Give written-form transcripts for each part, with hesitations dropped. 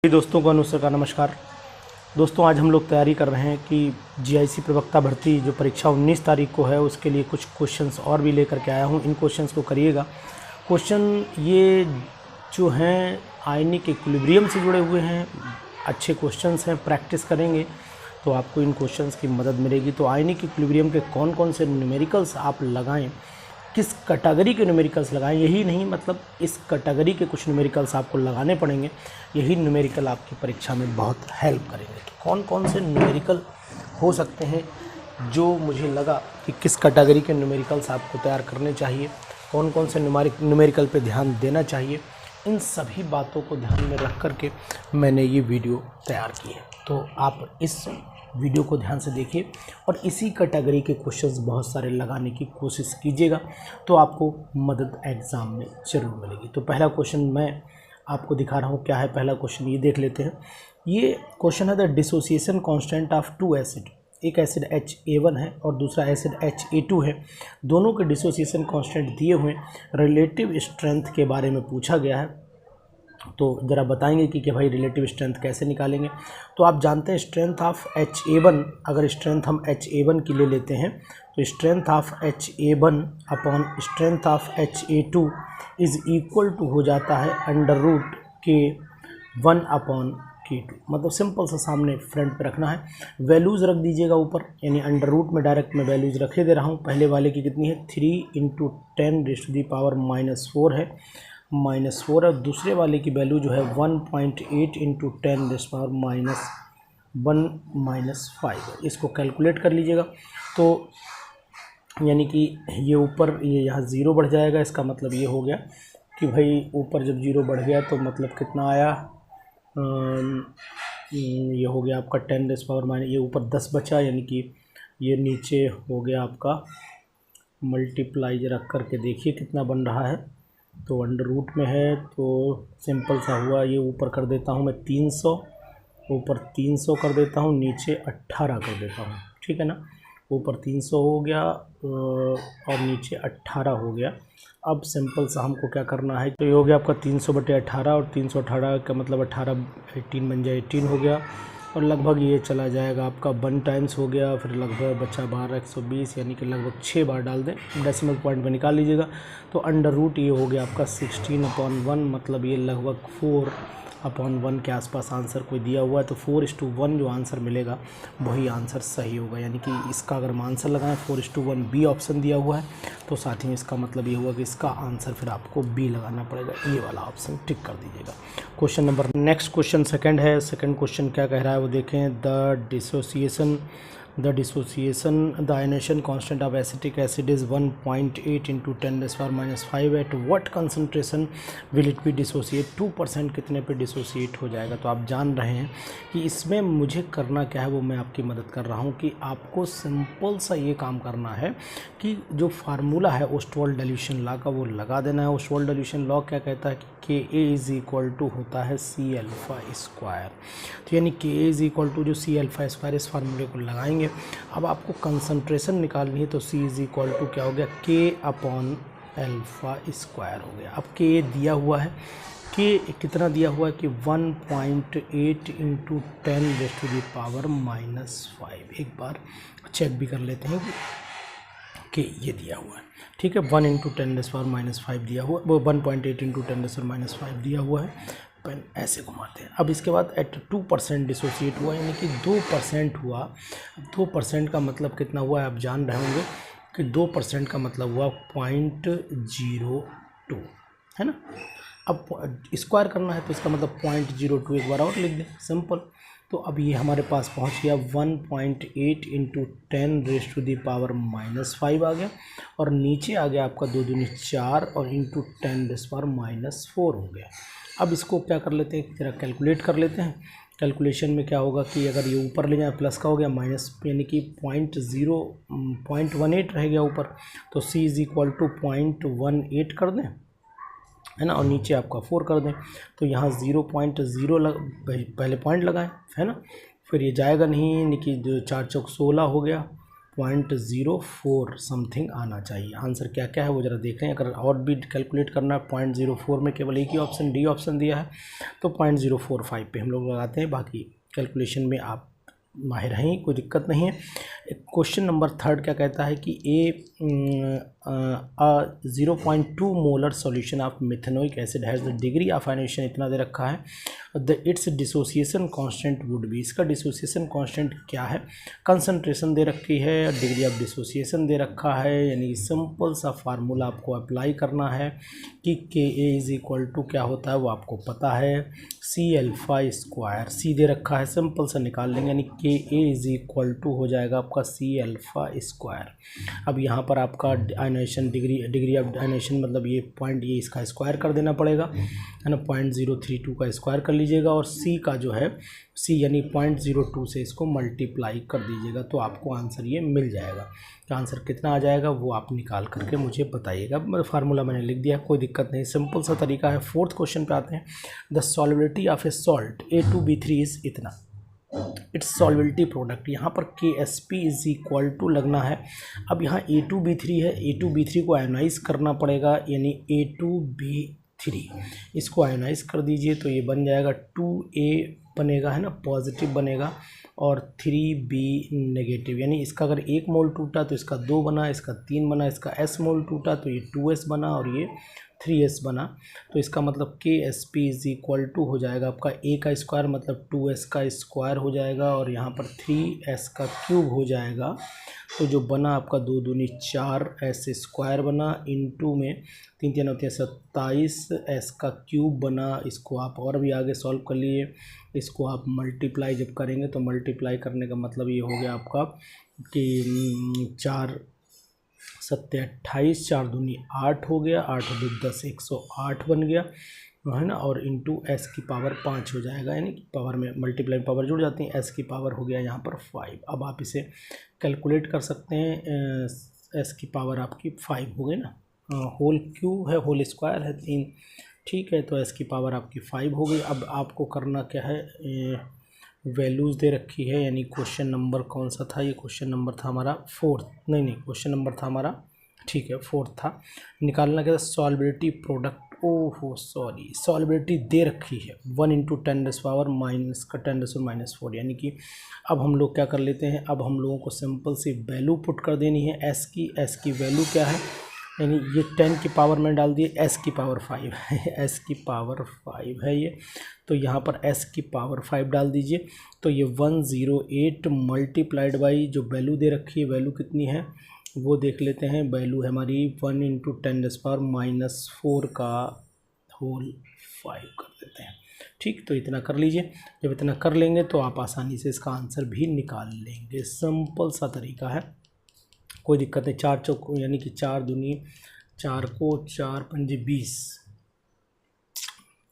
दोस्तों को अनुसर का नमस्कार। दोस्तों आज हम लोग तैयारी कर रहे हैं कि जीआईसी प्रवक्ता भर्ती जो परीक्षा 19 तारीख को है उसके लिए कुछ क्वेश्चंस और भी लेकर के आया हूं। इन क्वेश्चंस को करिएगा। क्वेश्चन ये जो हैं आयनिक इक्विलिब्रियम से जुड़े हुए हैं, अच्छे क्वेश्चंस हैं। प्रैक्टिस करेंगे तो आपको इन क्वेश्चंस की मदद मिलेगी। तो आयनिक इक्विलिब्रियम के कौन कौन से न्यूमेरिकल्स आप लगाएं, किस कैटेगरी के न्यूमेरिकल्स लगाएं, यही नहीं मतलब इस कैटेगरी के कुछ न्यूमेरिकल्स आपको लगाने पड़ेंगे। यही न्यूमेरिकल आपकी परीक्षा में बहुत हेल्प करेंगे। कि कौन कौन से न्यूमेरिकल हो सकते हैं जो मुझे लगा कि किस कैटेगरी के न्यूमेरिकल्स आपको तैयार करने चाहिए, कौन कौन से न्यूमेरिकल पे ध्यान देना चाहिए, इन सभी बातों को ध्यान में रख करके मैंने ये वीडियो तैयार की है। तो आप इस वीडियो को ध्यान से देखिए और इसी कैटेगरी के क्वेश्चंस बहुत सारे लगाने की कोशिश कीजिएगा, तो आपको मदद एग्ज़ाम में ज़रूर मिलेगी। तो पहला क्वेश्चन मैं आपको दिखा रहा हूँ। क्या है पहला क्वेश्चन, ये देख लेते हैं। ये क्वेश्चन है the dissociation constant of two acid. एक एसिड HA1 है और दूसरा एसिड HA2 है। दोनों के डिसोसिएशन कांस्टेंट दिए हुए, रिलेटिव स्ट्रेंथ के बारे में पूछा गया है। तो ज़रा बताएंगे कि भाई रिलेटिव स्ट्रेंथ कैसे निकालेंगे। तो आप जानते हैं स्ट्रेंथ ऑफ HA1, अगर स्ट्रेंथ हम HA1 की ले लेते हैं तो strength of HA1 upon strength of HA2 is equal to हो जाता है under root K1 upon K2। मतलब सिंपल सा सामने फ्रंट पे रखना है, वैल्यूज़ रख दीजिएगा ऊपर, यानी अंडर रूट में डायरेक्ट मैं वैल्यूज़ रखे दे रहा हूँ। पहले वाले की कितनी है, 3 × 10⁻⁻4 है, -4 है। दूसरे वाले की वैल्यू जो है 1.8 × 10⁻1 है। इसको कैलकुलेट कर लीजिएगा। तो यानी कि ये ऊपर ये यहाँ ज़ीरो बढ़ जाएगा। इसका मतलब ये हो गया कि भाई ऊपर जब ज़ीरो बढ़ गया तो मतलब कितना आया, ये हो गया आपका 10⁻⁻, ये ऊपर 10 बचा, यानी कि ये नीचे हो गया आपका मल्टीप्लाई रख करके देखिए कितना बन रहा है। तो अंडर रूट में है तो सिंपल सा हुआ, ये ऊपर कर देता हूँ मैं 300, ऊपर 300 कर देता हूँ, नीचे 18 कर देता हूँ। ठीक है ना, ऊपर 300 हो गया और नीचे 18 हो गया। अब सिंपल सा हमको क्या करना है, तो ये हो गया आपका 300/18 और 318 का मतलब 18 18 बन जाए, 18 हो गया। और लगभग ये चला जाएगा आपका 1 टाइम्स हो गया, फिर लगभग बचा 12 120, यानी कि लगभग 6 बार डाल दें, डेसिमल पॉइंट में निकाल लीजिएगा। तो अंडर रूट ये हो गया आपका 16/1, मतलब ये लगभग 4/1 के आसपास आंसर कोई दिया हुआ है। तो 4:1 जो आंसर मिलेगा वही आंसर सही होगा। यानी कि इसका अगर हम आंसर लगाएं 4:1 बी ऑप्शन दिया हुआ है, तो साथ ही इसका मतलब ये हुआ कि इसका आंसर फिर आपको बी लगाना पड़ेगा, ये वाला ऑप्शन टिक कर दीजिएगा। Question number next question second है। सेकंड क्वेश्चन क्या कह रहा है वो देखें। The dissociation the ionisation constant of acetic acid is 1.8 × 10⁻⁵ at what concentration will it be dissociate. 2% कितने पे डिसोसिएट हो जाएगा। तो आप जान रहे हैं कि इसमें मुझे करना क्या है, वो मैं आपकी मदद कर रहा हूँ कि आपको सिंपल सा ये काम करना है कि जो फार्मूला है ओस्टवाल्ड डाइल्यूशन लॉ का वो लगा देना है। ओस्टवाल्ड डाइल्यूशन लॉ क्या कहता है कि Ka होता है C⁴। तो यानी Ka जो C⁴ इस फार्मूले को लगाएंगे। अब आपको कंसंट्रेशन निकालनी है, तो C क्या हो गया, K/α² हो गया। अब K दिया हुआ है, K कितना दिया हुआ है कि 1.8 × 10⁻⁻5। एक बार चेक भी कर लेते हैं कि ये दिया हुआ है। ठीक है, 1 × 10⁻⁵ दिया हुआ, वो 1.8 × 10⁻⁵ दिया हुआ है। पेन ऐसे घुमाते हैं। अब इसके बाद एट 2% डिसोसिएट हुआ, यानी कि 2% हुआ। 2% का मतलब कितना हुआ है आप जान रहे होंगे कि 2% का मतलब हुआ 0.02, है ना। अब स्क्वायर करना है तो इसका मतलब 0.02 एक बार और लिख दें, सिंपल। तो अब ये हमारे पास पहुंच गया 1.8 × 10⁻⁻5 आ गया, और नीचे आ गया आपका 2 दूनी 4 और × 10⁻⁴ हो गया। अब इसको क्या कर लेते हैं, जरा कैलकुलेट कर लेते हैं। कैलकुलेशन में क्या होगा कि अगर ये ऊपर ले जाए प्लस का हो गया, माइनस यानी कि 0.18 रह गया ऊपर, तो C = 0.18 कर दें, है ना, और नीचे आपका 4 कर दें। तो यहाँ 0.0 पहले पॉइंट लगाएं, है ना, फिर ये जाएगा नहीं, यानी कि 4 × 4 = 16 हो गया, 0.04 समथिंग आना चाहिए। आंसर क्या क्या है वो ज़रा देख लें। अगर और भी कैलकुलेट करना है 0.04 में केवल एक ही ऑप्शन डी ऑप्शन दिया है तो 0.045 पे हम लोग लगाते हैं, बाकी कैलकुलेशन में आप माहिर हैं, कोई दिक्कत नहीं है। क्वेश्चन नंबर 3 क्या कहता है कि 0.2 molar solution of methanoic acid has the degree of ionization, इतना दे रखा है, it's dissociation constant would be, इसका डिसोसिएशन कांस्टेंट क्या है, कंसंट्रेशन दे रखी है, डिग्री ऑफ डिसोसिएशन दे रखा है, यानी सिंपल सा फार्मूला आपको अप्लाई करना है कि के ए इज इक्वल टू क्या होता है वो आपको पता है, सी अल्फा स्क्वायर, सी दे रखा है, सिंपल सा निकाल लेंगे, यानी के ए इज इक्वल टू हो जाएगा आपका सी अल्फा स्क्वायर। अब यहाँ पर आपका आयनाइजेशन डिग्री ऑफ आयनाइजेशन मतलब ये पॉइंट, ये इसका स्क्वायर कर देना पड़ेगा, है ना, 0.032 का स्क्वायर कर लीजिएगा, और सी का जो है सी यानी 0.02 से इसको मल्टीप्लाई कर दीजिएगा तो आपको आंसर ये मिल जाएगा। तो आंसर कितना आ जाएगा वो आप निकाल करके मुझे बताइएगा। फार्मूला मैंने लिख दिया, कोई दिक्कत नहीं, सिंपल सा तरीका है। 4th क्वेश्चन पे आते हैं। The solubility of A salt A2B3 is इतना, इट्स सॉल्युबिलिटी प्रोडक्ट, यहाँ पर KSP इज इक्वल टू लगना है। अब यहाँ A2B3 है, A2B3 को आयोनाइज करना पड़ेगा, यानी A2B3 इसको आयोनाइज कर दीजिए तो ये बन जाएगा 2A बनेगा, है ना, पॉजिटिव बनेगा, और 3B नेगेटिव, यानी इसका अगर 1 मोल टूटा तो इसका 2 बना, इसका 3 बना, इसका S मोल टूटा तो ये 2S बना और ये 3S बना। तो इसका मतलब KSP इज इक्वल टू हो जाएगा आपका A का स्क्वायर मतलब 2S का स्क्वायर हो जाएगा, और यहाँ पर 3S का क्यूब हो जाएगा। तो जो बना आपका 2 दूनी 4S स्क्वायर बना, इनटू में 3 3 होते हैं 27 S का क्यूब बना। इसको आप और भी आगे सॉल्व कर लिए, इसको आप मल्टीप्लाई जब करेंगे तो मल्टीप्लाई करने का मतलब ये हो गया आपका कि 4 7 28, 4 दूनी 8 हो गया, 8 2 10 108 बन गया, है ना, और इंटू S की पावर 5 हो जाएगा, यानी कि पावर में मल्टीप्लाई पावर जुड़ जाती है, S की पावर हो गया यहाँ पर 5। अब आप इसे कैलकुलेट कर सकते हैं, S की पावर आपकी 5 हो गई ना, होल क्यूब है, होल स्क्वायर है 3, ठीक है, तो S की पावर आपकी 5 हो गई। अब आपको करना क्या है, वैल्यूज़ दे रखी है, यानी क्वेश्चन नंबर कौन सा था, ये क्वेश्चन नंबर था हमारा 4th, नहीं क्वेश्चन नंबर था हमारा, ठीक है 4th था। निकालना क्या था, सॉल्युबिलिटी प्रोडक्ट, ओहो सॉरी, सॉल्युबिलिटी दे रखी है 1 × 10⁻⁻4, यानी कि अब हम लोग क्या कर लेते हैं, अब हम लोगों को सिंपल सी वैल्यू पुट कर देनी है S की वैल्यू क्या है, यानी ये 10 की पावर में डाल दिए, S की पावर 5 है, S की पावर 5 है ये, तो यहाँ पर S की पावर 5 डाल दीजिए, तो ये 108 मल्टीप्लाइड बाई जो वैल्यू दे रखी है, वैल्यू कितनी है वो देख लेते हैं। वैल्यू है हमारी 1 × 10⁻⁻4 का होल 5 कर देते हैं, ठीक, तो इतना कर लीजिए। जब इतना कर लेंगे तो आप आसानी से इसका आंसर भी निकाल लेंगे, सिंपल सा तरीका है, कोई दिक्कत नहीं। 4 चौक यानी कि 4 दूनी 4 को 4 पंजे 20,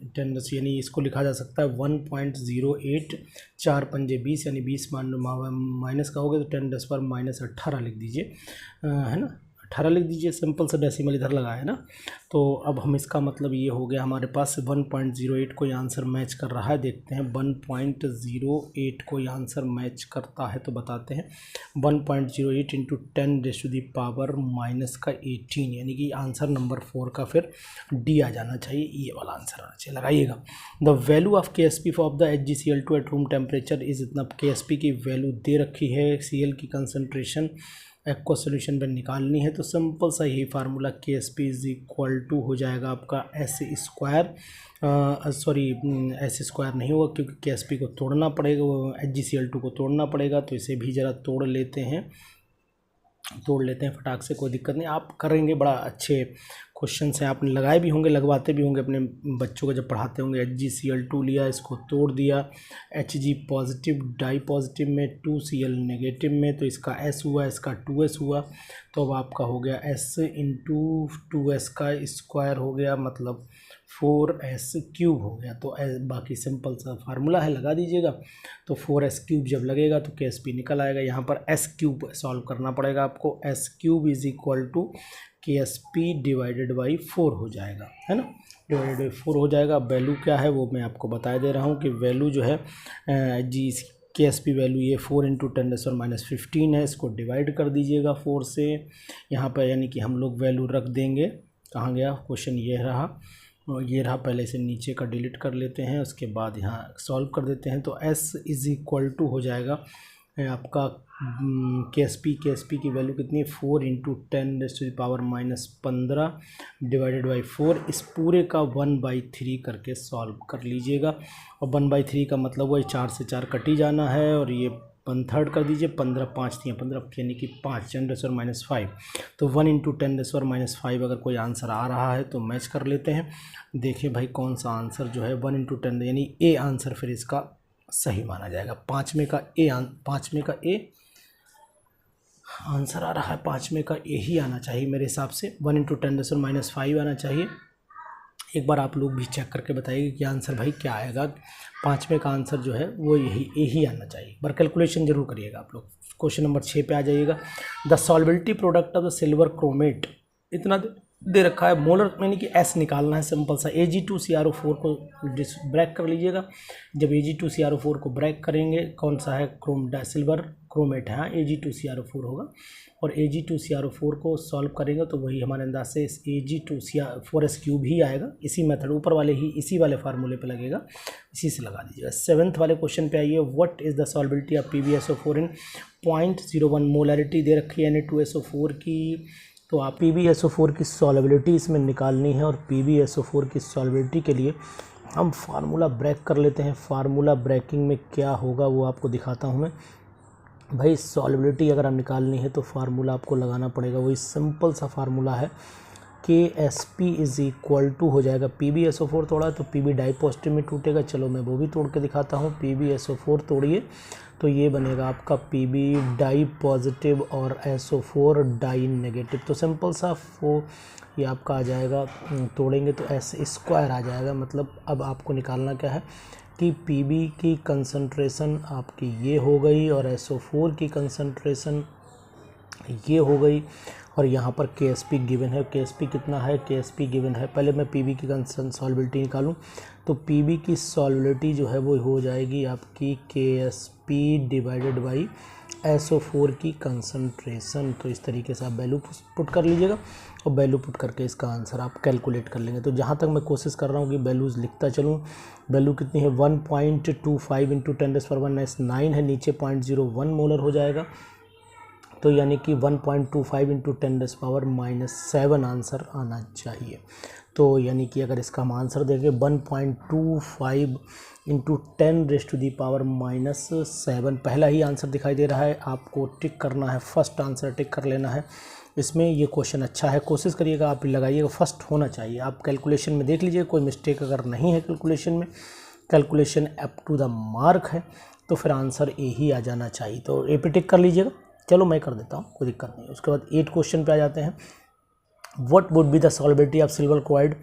10 यानी इसको लिखा जा सकता है 1.08, 4 पंजे 20 यानी 20 माइनस का हो गया तो 10⁻⁻18 लिख दीजिए, है ना, 18 लिख दीजिए, सिंपल सा डेसिमल इधर लगाया है ना। तो अब हम इसका मतलब ये हो गया हमारे पास 1.08 को ये आंसर मैच कर रहा है, देखते हैं 1.08 को ये आंसर मैच करता है तो बताते हैं। 1.08 × 10⁻⁻18 यानी कि आंसर नंबर 4 का फिर डी आ जाना चाहिए, ये वाला आंसर आना चाहिए, लगाइएगा। The value of KSP of the HgCl2 at room temperature is इतना, KSP की वैल्यू दे रखी है, Cl की कंसनट्रेशन एक्वा सोल्यूशन में निकालनी है, तो सिंपल सा यही formula KSP is equal to हो जाएगा आपका S square, sorry S square नहीं होगा क्योंकि KSP को तोड़ना पड़ेगा, HgCl2 को तोड़ना पड़ेगा, तो इसे भी ज़रा तोड़ लेते हैं फटाक से, कोई दिक्कत नहीं, आप करेंगे, बड़ा अच्छे क्वेश्चन से आपने लगाए भी होंगे, लगवाते भी होंगे अपने बच्चों को जब पढ़ाते होंगे। HgCl2 लिया, इसको तोड़ दिया, Hg पॉजिटिव डाई पॉजिटिव में, 2Cl नेगेटिव में, तो इसका S हुआ, इसका 2S हुआ, तो अब आपका हो गया S × 2S का स्क्वायर हो गया, मतलब 4S क्यूब हो गया। तो बाकी सिंपल सा फार्मूला है, लगा दीजिएगा, तो 4S क्यूब जब लगेगा तो KSP निकल आएगा। यहाँ पर S क्यूब सॉल्व करना पड़ेगा आपको, S cube is equal to KSP divided by 4 हो जाएगा, है ना, डिवाइडेड बाई 4 हो जाएगा। वैल्यू क्या है वो मैं आपको बता दे रहा हूँ कि वैल्यू जो है जी KSP वैल्यू ये 4 × 10⁻15 है, इसको डिवाइड कर दीजिएगा 4 से। यहाँ पर यानी कि हम लोग वैल्यू रख देंगे, कहाँ गया क्वेश्चन, ये रहा, ये रहा, पहले से नीचे का डिलीट कर लेते हैं, उसके बाद यहाँ सॉल्व कर देते हैं। तो S = हो जाएगा आपका KSP की वैल्यू कितनी है, 4 × 10⁻15 डिवाइडेड बाई 4। इस पूरे का 1/3 करके सॉल्व कर लीजिएगा। और 1/3 का मतलब वही 4 से 4 कट ही जाना है, और ये 1/3 कर दीजिए, 15 5 3 15 यानी कि 5 10⁻5। तो 1 × 10⁻5 अगर कोई आंसर आ रहा है तो मैच कर लेते हैं। देखिए भाई कौन सा आंसर जो है 1 × 10 यानी ए आंसर फिर इसका सही माना जाएगा। 5 में का ए आंसर आ रहा है, 5 में का ए ही आना चाहिए मेरे हिसाब से। 1 × 10⁻5 आना चाहिए। एक बार आप लोग भी चेक करके बताइए कि आंसर भाई क्या आएगा। 5 में का आंसर जो है वो यही ए ही आना चाहिए। पर कैलकुलेशन जरूर करिएगा आप लोग। क्वेश्चन नंबर 6 पे आ जाइएगा। The solubility product of the silver chromate, इतना दे रखा है, मोलर यानी कि एस निकालना है सिंपल सा। Ag2CrO4 को ब्रेक कर लीजिएगा। जब Ag2CrO4 को ब्रेक करेंगे, कौन सा है, सिल्वर क्रोमेट है, हाँ Ag2CrO4 होगा। और Ag2CrO4 को सॉल्व करेंगे तो वही हमारे अंदाज से Ag2CrO4s³ ही आएगा। इसी मेथड ऊपर वाले ही इसी वाले फार्मूले पे लगेगा, इसी से लगा दीजिएगा। 7th वाले क्वेश्चन पे आइए। What is the solubility of PbSO4 in 0.01 molarity दे रखी है Na2SO4 की। तो आप PbSO4 की सॉल्बिलिटी इसमें निकालनी है, और PbSO4 की सॉल्बिलिटी के लिए हम फार्मूला ब्रेक कर लेते हैं। फार्मूला ब्रेकिंग में क्या होगा वो आपको दिखाता हूँ मैं। भाई सॉल्बिलिटी अगर आप निकालनी है तो फार्मूला आपको लगाना पड़ेगा, वही सिंपल सा फार्मूला है। KSP = हो जाएगा, PbSO4 तोड़ा तो Pb डाई पॉजिटिव में टूटेगा। चलो मैं वो भी तोड़ के दिखाता हूँ। PbSO4 तोड़िए तो ये बनेगा आपका Pb डाई पॉजिटिव और SO4 डाई नेगेटिव। तो सिंपल सा ये आपका आ जाएगा, तोड़ेंगे तो S² आ जाएगा। मतलब अब आपको निकालना क्या है कि Pb की कंसंट्रेशन आपकी ये हो गई, और SO4 की कंसंट्रेशन ये हो गई, और यहाँ पर KSP गिवन है। KSP कितना है, KSP गिवन है। पहले मैं Pb की सॉल्बिलिटी निकालूं तो Pb की सॉल्बिलिटी जो है वो हो जाएगी आपकी KSP डिवाइडेड बाई SO4 की कंसंट्रेशन। तो इस तरीके से आप वैल्यू पुट कर लीजिएगा, और वैल्यू पुट करके इसका आंसर आप कैलकुलेट कर लेंगे। तो जहाँ तक मैं कोशिश कर रहा हूँ कि वैल्यूज़ लिखता चलूँ। वैल्यू कितनी है, 1.25 × 10⁻9 है, नीचे 0.01 मोलर हो जाएगा। तो यानी कि 1.25 × 10⁻7 आंसर आना चाहिए। तो यानी कि अगर इसका हम आंसर देंगे 1.25 × 10⁻7, पहला ही आंसर दिखाई दे रहा है। आपको टिक करना है, फर्स्ट आंसर टिक कर लेना है। इसमें ये क्वेश्चन अच्छा है, कोशिश करिएगा आप लगाइएगा, फर्स्ट होना चाहिए। आप कैलकुलेशन में देख लीजिए, कोई मिस्टेक अगर नहीं है कैलकुलेशन में, calculation up to the mark है, तो फिर आंसर ए ही आ जाना चाहिए। तो ए पे टिक कर लीजिएगा। चलो मैं कर देता हूँ, कोई दिक्कत नहीं। उसके बाद 8 क्वेश्चन पे आ जाते हैं। What would be the solubility of silver chloride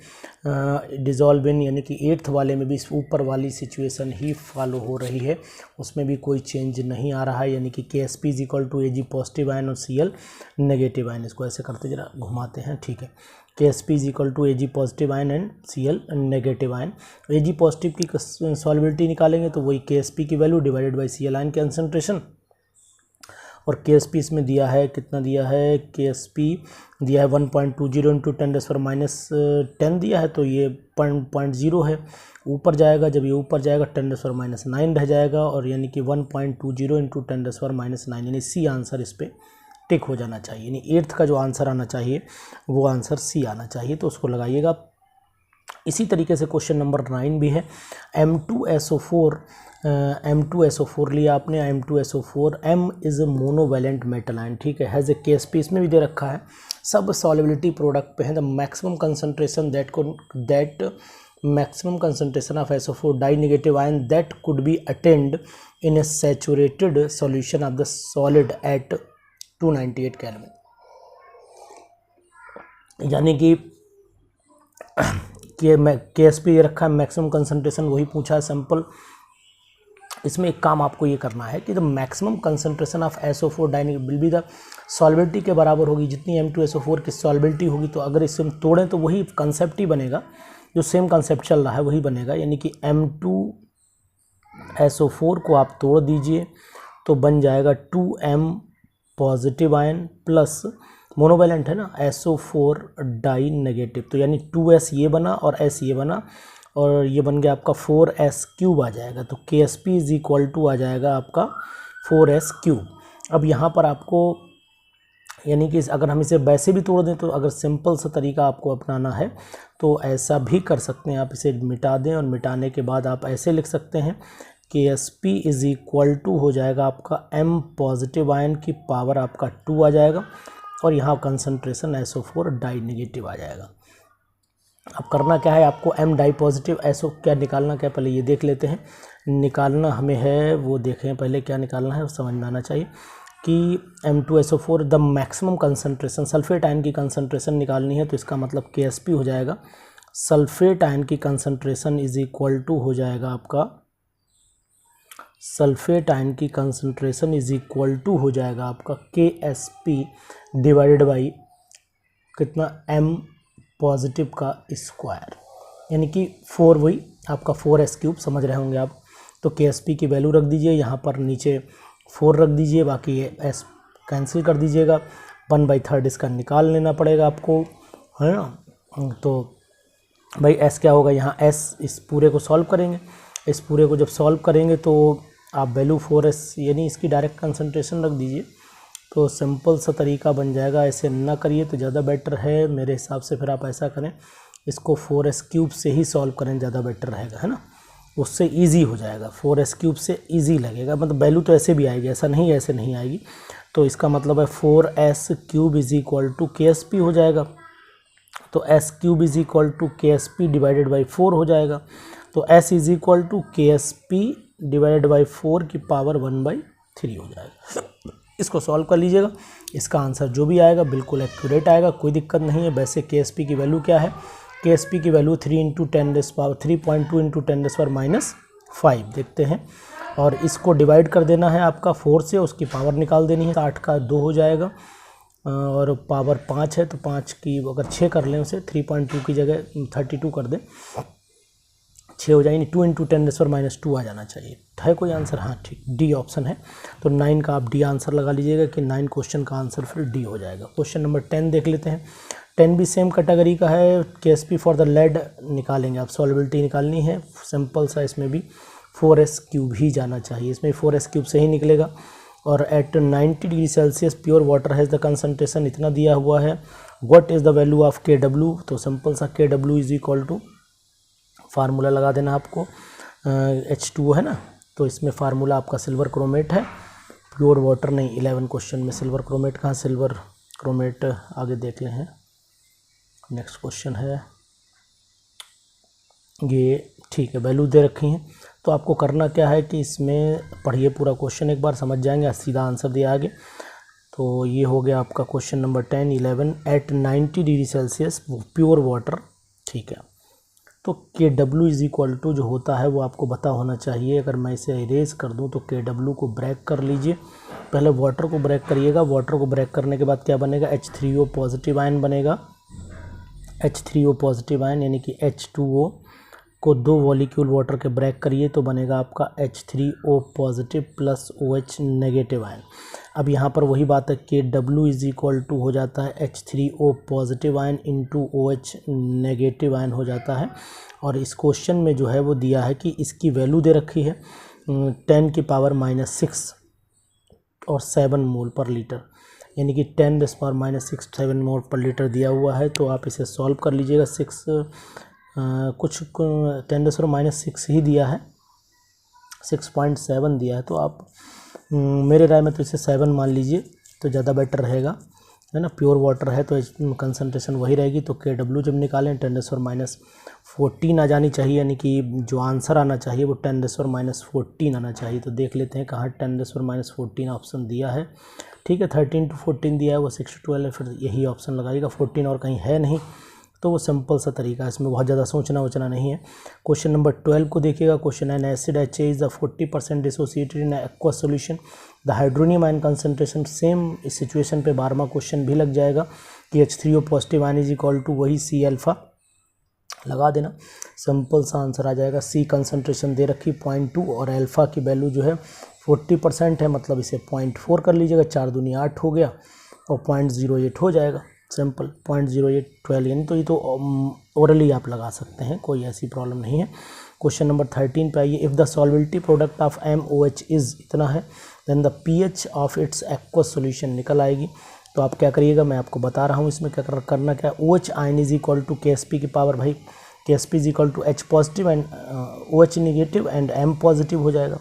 dissolve in, यानी कि 8th वाले में भी ऊपर वाली सिचुएशन ही फॉलो हो रही है, उसमें भी कोई चेंज नहीं आ रहा है। यानी कि KSP = Ag पॉजिटिव आयन और Cl नेगेटिव आयन। इसको ऐसे करते जरा घुमाते हैं, ठीक है। KSP = Ag positive ion and Cl negative ion. Ag positive की सॉल्बिलिटी निकालेंगे तो वही KSP की value divided by Cl ion concentration, और KSP इसमें दिया है, कितना दिया है, KSP दिया है 1.20 × 10⁻10 दिया है, तो ये 0.0 है, ऊपर जाएगा। जब ये ऊपर जाएगा 10⁻9 रह जाएगा, और यानी कि 1.20 × 10⁻9, यानी C आंसर इस पर टिक हो जाना चाहिए। यानी 8th का जो आंसर आना चाहिए वो आंसर C आना चाहिए, तो उसको लगाइएगा। इसी तरीके से क्वेश्चन नंबर 9 भी है। M2SO4 लिया आपने। M2SO4 M is monovalent metal ion, ठीक है। हैज़ ए KSP इसमें भी दे रखा है। सब सॉल्युबिलिटी प्रोडक्ट पे है। The maximum concentration of SO4 die negative ion that could be attend in A saturated solution of the solid at 298 kelvin. यानी कि KSP रखा है, मैक्सिमम कंसंट्रेशन वही पूछा है सैंपल। इसमें एक काम आपको ये करना है कि the maximum concentration of SO4 डाइनिक विल बी द सॉल्बिलिटी के बराबर होगी जितनी M2SO4 की सॉल्बिलिटी होगी। तो अगर इसे हम तोड़ें तो वही कंसेप्ट ही बनेगा, जो सेम कंसेप्ट चल रहा है वही बनेगा। यानी कि M2 SO4 को आप तोड़ दीजिए तो बन जाएगा 2M positive ion plus monovalent है ना, SO4 डाई नेगेटिव, तो यानी 2S ये बना और S ये बना और ये बन गया आपका 4S क्यूब आ जाएगा। तो KSP इज इक्वल टू आ जाएगा आपका 4S क्यूब। अब यहाँ पर आपको यानी कि अगर हम इसे वैसे भी तोड़ दें तो अगर सिंपल सा तरीका आपको अपनाना है तो ऐसा भी कर सकते हैं, आप इसे मिटा दें और मिटाने के बाद आप ऐसे लिख सकते हैं KSP इज इक्वल टू हो जाएगा आपका M पॉजिटिव आयन की पावर आपका 2 आ जाएगा और यहाँ कंसंट्रेशन SO4 डाई नेगेटिव आ जाएगा। अब करना क्या है आपको, M डाई पॉजिटिव SO क्या निकालना क्या पहले ये देख लेते हैं। निकालना हमें है वो देखें पहले क्या निकालना है, समझ में आना चाहिए कि M2SO4 the maximum concentration, sulphate ion की कंसंट्रेशन निकालनी है तो इसका मतलब KSP हो जाएगा सल्फेट आयन की कंसंट्रेशन इज इक्वल टू हो जाएगा आपका, सल्फेट आयन की कंसंट्रेशन इज इक्वल टू हो जाएगा आपका KSP डिवाइडेड बाई कितना M पॉजिटिव का स्क्वायर, यानी कि 4 वही आपका 4S क्यूब, समझ रहे होंगे आप। तो KSP की वैल्यू रख दीजिए यहाँ पर, नीचे 4 रख दीजिए, बाकी ये S कैंसिल कर दीजिएगा, 1/3 इसका निकाल लेना पड़ेगा आपको, है ना। तो भाई S क्या होगा यहाँ, S इस पूरे को सॉल्व करेंगे, इस पूरे को जब सॉल्व करेंगे तो आप वैल्यू 4S यानी इसकी डायरेक्ट कंसंट्रेशन रख दीजिए तो सिंपल सा तरीका बन जाएगा। ऐसे ना करिए तो ज़्यादा बेटर है मेरे हिसाब से, फिर आप ऐसा करें इसको 4S क्यूब से ही सॉल्व करें, ज़्यादा बेटर रहेगा, है ना, उससे इजी हो जाएगा। 4S क्यूब से इजी लगेगा, मतलब वैल्यू तो ऐसे भी आएगी, ऐसा नहीं ऐसे नहीं आएगी। तो इसका मतलब है 4S cube is equal to KSP हो जाएगा, तो S cube is equal to KSP divided by 4 हो जाएगा। तो S is equal to KSP divided by 4 की पावर 1/3 हो जाएगा। इसको सॉल्व कर लीजिएगा, इसका आंसर जो भी आएगा बिल्कुल एक्यूरेट आएगा, कोई दिक्कत नहीं है। वैसे KSP की वैल्यू क्या है, KSP की वैल्यू 3.2 × 10⁻⁻5 देखते हैं, और इसको डिवाइड कर देना है आपका 4 से, उसकी पावर निकाल देनी है, 8 का 2 हो जाएगा और पावर 5 है तो 5 की अगर 6 कर लें उसे, 3.2 की जगह 32 कर दें, 6 हो जाएगी, 2 × 10⁻2 आ जाना चाहिए। है कोई आंसर, हाँ ठीक, डी ऑप्शन है। तो 9 का आप डी आंसर लगा लीजिएगा कि 9 क्वेश्चन का आंसर फिर डी हो जाएगा। क्वेश्चन नंबर 10 देख लेते हैं। 10 भी सेम कैटेगरी का है, KSP फॉर द लेड निकालेंगे आप, सॉल्युबिलिटी निकालनी है, सिंपल सा, इसमें भी 4S क्यूब ही जाना चाहिए, इसमें 4S क्यूब से ही निकलेगा। और at 90 degree Celsius pure water has the concentration इतना दिया हुआ है, what is the value of KW, तो सिंपल सा KW is equal to, formula लगा देना आपको, H2O है ना, तो इसमें फार्मूला आपका सिल्वर क्रोमेट है, प्योर वाटर नहीं। 11 क्वेश्चन में सिल्वर क्रोमेट कहाँ, सिल्वर क्रोमेट आगे देख लें हैं। नेक्स्ट क्वेश्चन है ये, ठीक है, वैल्यू दे रखी हैं। तो आपको करना क्या है कि इसमें पढ़िए पूरा क्वेश्चन एक बार, समझ जाएंगे, सीधा आंसर दिया आगे। तो ये हो गया आपका question number 10, 11 at 90 degree Celsius pure water, ठीक है। तो KW इज इक्वल टू जो होता है वो आपको पता होना चाहिए। अगर मैं इसे इरेज कर दूं तो KW को ब्रेक कर लीजिए, पहले वाटर को ब्रेक करिएगा, वाटर को ब्रेक करने के बाद क्या बनेगा, H3O पॉजिटिव आयन बनेगा, H3O पॉजिटिव आयन, यानी कि H2O को 2 मॉलिक्यूल वाटर के ब्रेक करिए तो बनेगा आपका H3O positive plus OH negative ion. अब यहाँ पर वही बात है, KW इज इक्वल टू हो जाता है H3O positive ion into OH negative ion हो जाता है। और इस क्वेश्चन में जो है वो दिया है कि इसकी वैल्यू दे रखी है 10⁻⁻6 और 7 मोल पर लीटर, यानी कि 10⁻⁻6 7 मोल पर लीटर दिया हुआ है। तो आप इसे सॉल्व कर लीजिएगा, 10⁻6 ही दिया है, 6.7 दिया है, तो आप मेरे राय में तो इसे 7 मान लीजिए तो ज़्यादा बेटर रहेगा, है ना। प्योर वाटर है तो कंसंट्रेशन वही रहेगी। तो KW जब निकालें 10⁻14 आ जानी चाहिए, यानी कि जो आंसर आना चाहिए वो 10⁻14 आना चाहिए। तो देख लेते हैं कहाँ 10⁻14 ऑप्शन दिया है, ठीक है। 13 to 14 दिया है, वो 6 to 12 है, फिर यही ऑप्शन लगाइएगा, 14 और कहीं है नहीं। तो वो सिंपल सा तरीका है, इसमें बहुत ज़्यादा सोचना नहीं है। क्वेश्चन नंबर 12 को देखिएगा। क्वेश्चन है, acid HA is the 40% dissociated in aqua solution, the hydronium ion concentration, same इस सिचुएशन पे 12वां क्वेश्चन भी लग जाएगा कि H3O positive ion is equal to वही C अल्फा लगा देना, सिंपल सा आंसर आ जाएगा। सी कंसंट्रेशन दे रखी 0.2 और अल्फ़ा की वैल्यू जो है 40% है, मतलब इसे 0.4 कर लीजिएगा, 4 दूनी 8 हो गया और 0.08 हो जाएगा। सिंपल 0.0812, यानी तो ये तो ओरली आप लगा सकते हैं, कोई ऐसी प्रॉब्लम नहीं है। क्वेश्चन नंबर 13 पे आइए। If the solubility product of MOH is इतना है, then the pH of its aqueous solution निकल आएगी। तो आप क्या करिएगा, मैं आपको बता रहा हूँ इसमें क्या करना क्या है। OH ion is equal to KSP की पावर, भाई KSP is equal to H positive and OH negative and M positive हो जाएगा।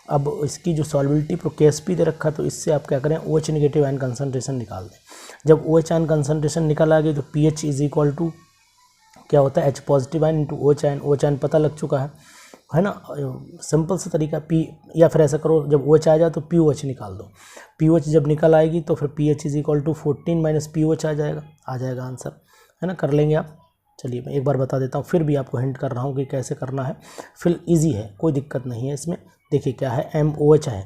अब इसकी जो सॉल्बिलिटी पर KSP दे रखा, तो इससे आप क्या करें, OH नेगेटिव आयन कंसनट्रेशन निकाल दें। जब OH आयन कंसनट्रेशन निकल आ गई तो pH इज इक्वल टू क्या होता है, H positive ion into OH ion. OH ion पता लग चुका है ना, सिंपल सा तरीका। P, या फिर ऐसा करो, जब OH आ जाए तो POH निकाल दो। POH जब निकल आएगी तो फिर pH is equal to 14 minus POH आ जाएगा आंसर, है ना, कर लेंगे आप। चलिए मैं एक बार बता देता हूँ, फिर भी आपको हिंट कर रहा हूँ कि कैसे करना है, फिर इजी है, कोई दिक्कत नहीं है इसमें। देखिए क्या है, MOH है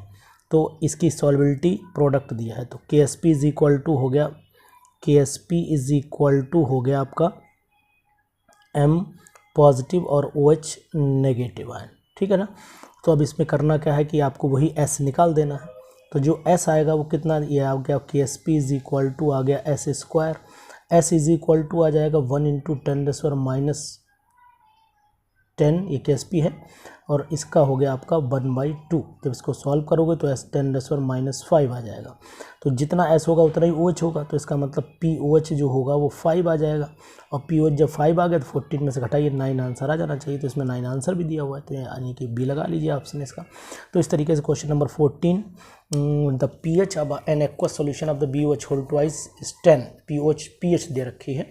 तो इसकी सॉल्बिलिटी प्रोडक्ट दिया है, तो KSP इज इक्वल टू हो गया, KSP इज इक्वल टू हो गया आपका M पॉजिटिव और OH नेगेटिव आयन, ठीक है ना। तो अब इसमें करना क्या है कि आपको वही S निकाल देना है। तो जो S आएगा वो कितना, ये आ गया KSP इज इक्वल टू आ गया S square. S is equal to आ जाएगा 1 इंटू 10⁻⁻10, ये KSP है, और इसका हो गया आपका 1/2। जब इसको सॉल्व करोगे तो S 10⁻⁵ आ जाएगा। तो जितना S होगा उतना ही OH होगा, तो इसका मतलब POH जो होगा वो 5 आ जाएगा। और POH जब 5 आ गया तो 14 में से घटाइए 9 आंसर आ जाना चाहिए। तो इसमें 9 आंसर भी दिया हुआ है, तो यानी कि बी लगा लीजिए ऑप्शन इसका। तो इस तरीके से question number 14, the pH of an aqueous solution of the BOH whole twice is 10। pH दे रखी है,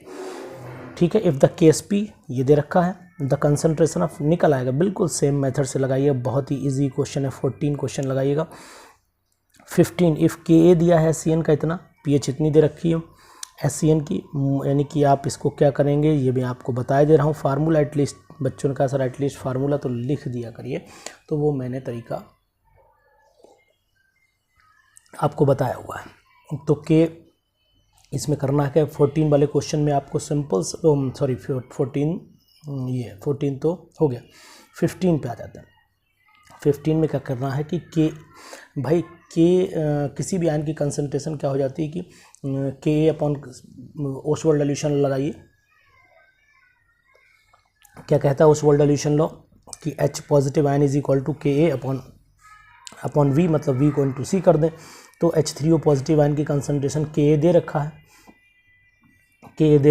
ठीक है। इफ़ द KSP ये दे रखा है, द कंसंट्रेशन ऑफ निकल आएगा, बिल्कुल सेम मेथड से लगाइए, बहुत ही इजी क्वेश्चन है। 14 क्वेश्चन लगाइएगा। 15 इफ़ Ka दिया है SCN का इतना, pH इतनी दे रखी है SCN की, यानी कि आप इसको क्या करेंगे ये मैं आपको बता दे रहा हूँ। फार्मूला एटलीस्ट बच्चों ने कहा सर एटलीस्ट फार्मूला तो लिख दिया करिए, तो वो मैंने तरीका आपको बताया हुआ है। तो K इसमें करना है क्या, 14 वाले क्वेश्चन में आपको सिंपल, सॉरी 14 तो हो गया, 15 पे आ जाता है। 15 में क्या करना है कि K, भाई K किसी भी आयन की कंसंट्रेशन क्या हो जाती है कि Ka अपॉन ओसवाल्ड डिल्यूशन लगाइए। क्या कहता है ओसवाल्ड डिल्यूशन लॉ कि H positive ion is equal to Ka upon V, मतलब V को इंटू C कर दें। तो H3O पॉजिटिव आयन की कंसंट्रेशन Ka दे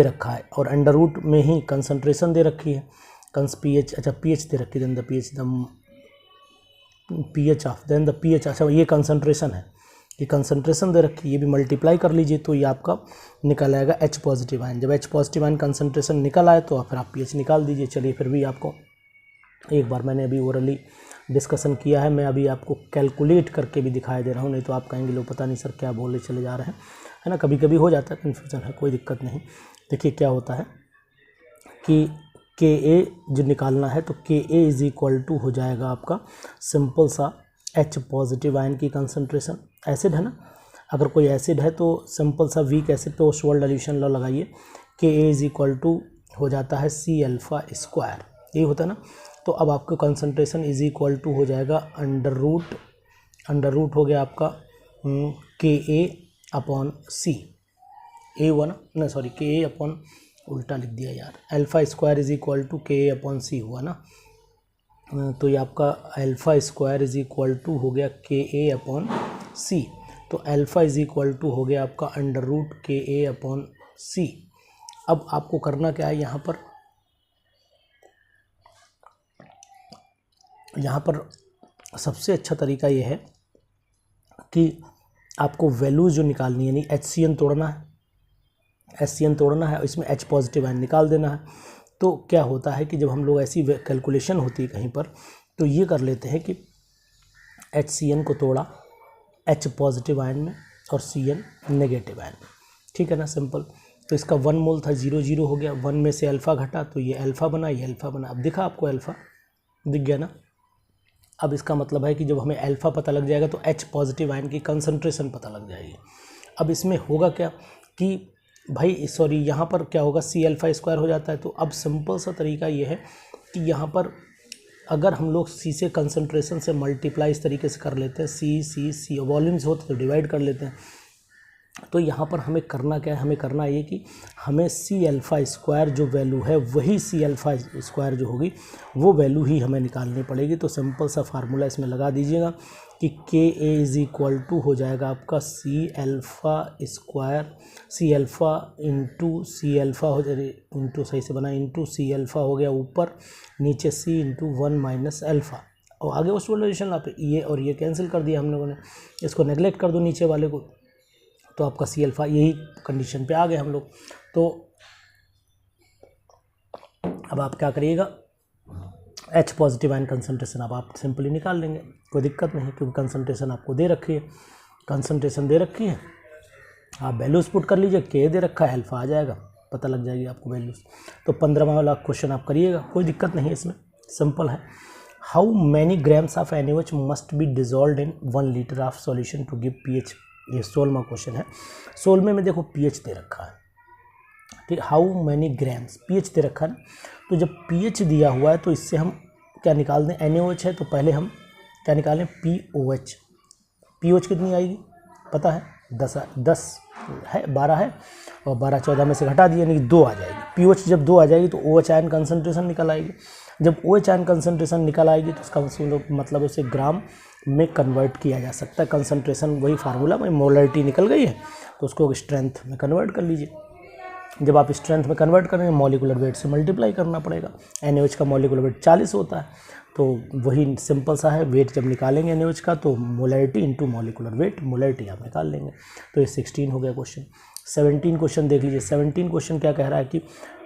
रखा है, और अंडर रूट में ही कंसंट्रेशन दे रखी है, pH, अच्छा pH दे रखी है, then the pH of, then the pH, अच्छा ये कंसंट्रेशन है, ये कंसंट्रेशन दे रखी है, ये भी मल्टीप्लाई कर लीजिए तो ये आपका निकल आएगा H पॉजिटिव आयन। जब H पॉजिटिव आयन कंसंट्रेशन निकल आए तो फिर आप pH निकाल दीजिए। चलिए फिर भी आपको एक बार मैंने अभी ओरली डिस्कशन किया है, मैं अभी आपको कैलकुलेट करके भी दिखाई दे रहा हूँ, नहीं तो आप कहेंगे लोग पता नहीं सर क्या बोले चले जा रहे हैं, है ना, कभी कभी हो जाता है, कन्फ्यूज़न है, कोई दिक्कत नहीं। देखिए क्या होता है कि Ka जो निकालना है, तो Ka इज इक्वल टू हो जाएगा आपका सिंपल सा H पॉजिटिव आयन की कंसंट्रेशन, एसिड है ना, अगर कोई एसिड है तो सिंपल सा वीक एसिड पे ओसवाल्ड डिल्यूशन लॉ लगाइए। Ka इज इक्वल टू हो जाता है C अल्फ़ा स्क्वायर, ये होता है ना। तो अब आपका कंसंट्रेशन इज इक्वल टू हो जाएगा अंडर रूट हो गया आपका Ka अपॉन C, A1 ना, सॉरी Ka अपॉन, उल्टा लिख दिया यार, alpha square is equal to Ka upon C हुआ ना। तो ये आपका alpha square is equal to हो गया Ka अपॉन C। तो अल्फ़ा इज इक्वल टू हो गया आपका under root Ka upon C। अब आपको करना क्या है, यहाँ पर सबसे अच्छा तरीका ये है कि आपको वैल्यूज जो निकालनी है, यानी HCN तोड़ना है, इसमें H पॉजिटिव आयन निकाल देना है। तो क्या होता है कि जब हम लोग ऐसी कैलकुलेशन होती है कहीं पर, तो ये कर लेते हैं कि HCN को तोड़ा H पॉजिटिव आयन में और Cn नेगेटिव आयन में, ठीक है ना, सिंपल। तो इसका 1 मोल था, 0 हो गया, 1 में से अल्फ़ा घटा तो ये अल्फ़ा बना, ये अल्फ़ा बना। अब दिखा आपको अल्फ़ा दिख गया ना। अब इसका मतलब है कि जब हमें अल्फ़ा पता लग जाएगा तो H पॉजिटिव आयन की कंसंट्रेशन पता लग जाएगी। अब इसमें होगा क्या कि भाई सॉरी, यहाँ पर क्या होगा, सी अल्फ़ा स्क्वायर हो जाता है। तो अब सिंपल सा तरीका ये है कि यहाँ पर अगर हम लोग सी से कंसंट्रेशन से मल्टीप्लाई इस तरीके से कर लेते हैं, सी वॉल्यूम्स होते तो डिवाइड कर लेते हैं। तो यहाँ पर हमें करना क्या है, हमें करना ये कि हमें सी अल्फ़ा स्क्वायर जो वैल्यू है वही सी अल्फ़ा स्क्वायर जो होगी वो वैल्यू ही हमें निकालनी पड़ेगी। तो सिंपल सा फार्मूला इसमें लगा दीजिएगा कि के ए इज़ इक्वल टू हो जाएगा आपका C alpha square, C alpha into C alpha हो जाए, इंटू सही से बना, इंटू सी अल्फ़ा हो गया ऊपर, नीचे सी इंटू 1 माइनस अल्फ़ा, और आगे उस वोल्यूशन आप ये और ये कैंसिल कर दिया हम लोगों ने, इसको नेगलेक्ट कर दो नीचे वाले को, तो आपका सी अल्फ़ा यही कंडीशन पे आ गए हम लोग। तो अब आप क्या करिएगा, H पॉजिटिव आयन कंसंट्रेशन अब आप सिंपली निकाल लेंगे, कोई दिक्कत नहीं, क्योंकि कंसंट्रेशन आपको दे रखी है, कंसंट्रेशन दे रखी है, आप वैल्यूज़ पुट कर लीजिए, के दे रखा है, अल्फ़ा आ जाएगा, पता लग जाएगी आपको वैल्यूज़। तो 15वां वाला क्वेश्चन आप करिएगा, कोई दिक्कत नहीं है, इसमें सिंपल है। How many grams of NaOH must be dissolve in 1 litre of solution to give pH, ये 16वां क्वेश्चन है। 16वें में देखो pH दे रखा है, ठीक, हाउ मैनी ग्राम्स, pH दे रखा है ना, तो जब pH दिया हुआ है तो इससे हम क्या निकाल दें, NaOH है तो पहले हम क्या निकालें, POH, POH कितनी आएगी पता है, 10 है, 12 है, और 12 14 में से घटा दिए यानी कि 2 आ जाएगी। POH जब 2 आ जाएगी तो OH आयन कंसंट्रेशन निकल आएगी, जब OH आयन कंसंट्रेशन निकल आएगी तो उसका मतलब उसे ग्राम में कन्वर्ट किया जा सकता है, कंसंट्रेशन वही फार्मूला में मोलरिटी निकल गई है तो उसको स्ट्रेंथ में कन्वर्ट कर लीजिए। जब आप स्ट्रेंथ में कन्वर्ट करेंगे मॉलिकुलर वेट से मल्टीप्लाई करना पड़ेगा, NaOH का मॉलिकुलर वेट 40 होता है, तो वही सिंपल सा है, वेट जब निकालेंगे NaOH का तो molarity into molecular weight, molarity आप निकाल लेंगे। तो ये 16 हो गया क्वेश्चन। 17 क्वेश्चन देख लीजिए। 17 क्वेश्चन क्या कह रहा है कि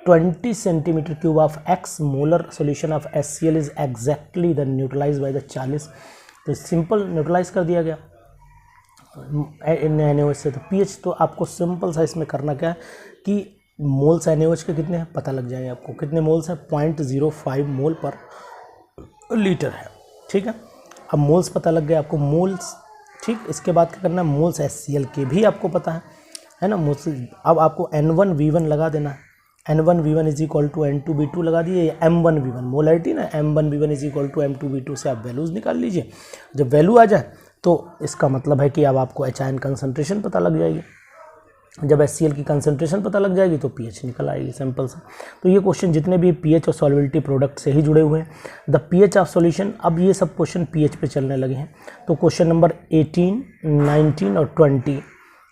20 centimetre cube of X molar solution of HCl is exactly the neutralize by the 40, तो सिंपल न्यूट्रलाइज कर दिया गया NaOH से। तो pH तो आपको सिंपल सा इसमें करना क्या है कि मोल्स NaOH के कितने हैं पता लग जाएगा आपको, कितने मोल्स हैं, 0.05 मोल पर लीटर है, ठीक है। अब मोल्स पता लग गया आपको, मोल्स, ठीक। इसके बाद क्या करना है, मोल्स HCl के भी आपको पता है ना, मोल्स। अब आपको N1V1 लगा देना है, N1V1 is equal to N2V2 लगा दिए, M1V1 मोलरिटी ना, M1V1 is equal to M2V2 से आप वैल्यूज़ निकाल लीजिए। जब वैल्यू आ जाए तो इसका मतलब है कि अब आपको H आयन कंसंट्रेशन पता लग जाएगी, जब HCl की कंसंट्रेशन पता लग जाएगी तो pH निकल आएगी, सिंपल सा। तो ये क्वेश्चन जितने भी pH और सॉल्युबिलिटी प्रोडक्ट से ही जुड़े हुए हैं, द pH ऑफ सॉल्यूशन, अब ये सब क्वेश्चन pH पे चलने लगे हैं। तो क्वेश्चन नंबर 18, 19 और 20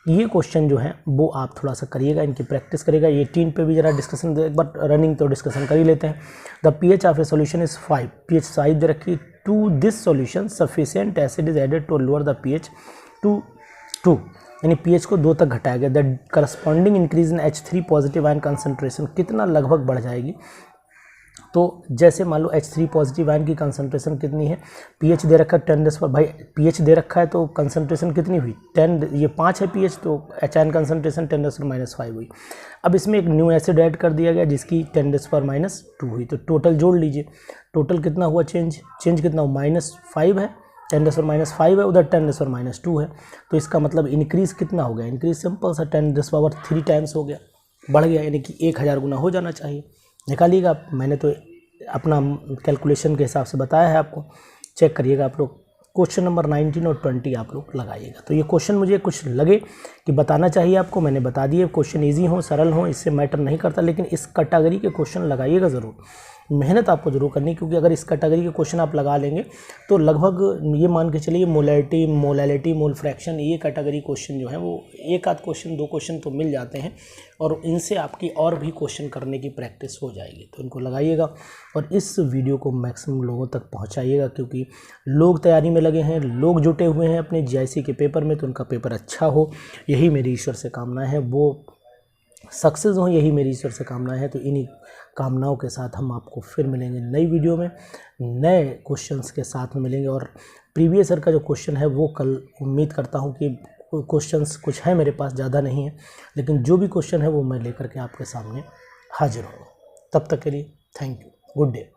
ये क्वेश्चन जो है वो आप थोड़ा सा करिएगा, इनकी प्रैक्टिस करिएगा। 18 पे भी जरा डिस्कशन, एक बार रनिंग तो डिस्कशन कर ही लेते हैं। The pH of a solution is 5, pH 5 दे रखी, to this solution sufficient acid is added to lower the pH to 2, यानी pH को 2 तक घटाया गया। The corresponding increase in H3 positive ion concentration कितना लगभग बढ़ जाएगी, तो जैसे मान लो H3 पॉजिटिव आयन की कंसंट्रेशन कितनी है, pH दे रखा है 10 पर, भाई pH दे रखा है तो कंसंट्रेशन कितनी हुई 10, ये 5 है pH, तो H आयन कंसंट्रेशन 10⁻⁵ हुई। अब इसमें एक न्यू एसिड ऐड कर दिया गया जिसकी 10⁻² हुई, तो टोटल जोड़ लीजिए, टोटल कितना हुआ, चेंज कितना हुआ, -5 है, 10⁻⁵ है, उधर 10⁻² है, तो इसका मतलब इंक्रीज़ कितना हो गया, इंक्रीज सिंपल सा 10⁻³ टाइम्स हो गया, बढ़ गया, यानी कि 1000 गुना हो जाना चाहिए। निकालिएगा आप, मैंने तो अपना कैलकुलेशन के हिसाब से बताया है आपको, चेक करिएगा आप लोग। क्वेश्चन नंबर 19 और 20 आप लोग लगाइएगा। तो ये क्वेश्चन मुझे कुछ लगे कि बताना चाहिए आपको, मैंने बता दिए। क्वेश्चन इजी हो सरल हो इससे मैटर नहीं करता, लेकिन इस कैटेगरी के क्वेश्चन लगाइएगा ज़रूर, मेहनत आपको जरूर करनी, क्योंकि अगर इस कैटेगरी के क्वेश्चन आप लगा लेंगे तो लगभग ये मान के चलिए मोलैरिटी, मोलैलिटी, मोल फ्रैक्शन, ये कैटेगरी क्वेश्चन जो है वो एक आध क्वेश्चन 2 क्वेश्चन तो मिल जाते हैं, और इनसे आपकी और भी क्वेश्चन करने की प्रैक्टिस हो जाएगी। तो इनको लगाइएगा और इस वीडियो को मैक्सिमम लोगों तक पहुंचाइएगा, क्योंकि लोग तैयारी में लगे हैं, लोग जुटे हुए हैं अपने GIC के पेपर में, तो उनका पेपर अच्छा हो, यही मेरी ईश्वर से कामना है, वो सक्सेस हो, यही मेरी ईश्वर से कामना है। तो इन्हीं कामनाओं के साथ हम आपको फिर मिलेंगे नई वीडियो में, नए क्वेश्चंस के साथ में मिलेंगे। और प्रीवियस ईयर का जो क्वेश्चन है वो कल उम्मीद करता हूँ कि क्वेश्चंस कुछ है मेरे पास, ज़्यादा नहीं है, लेकिन जो भी क्वेश्चन है वो मैं लेकर के आपके सामने हाजिर हूँ। तब तक के लिए थैंक यू, गुड डे।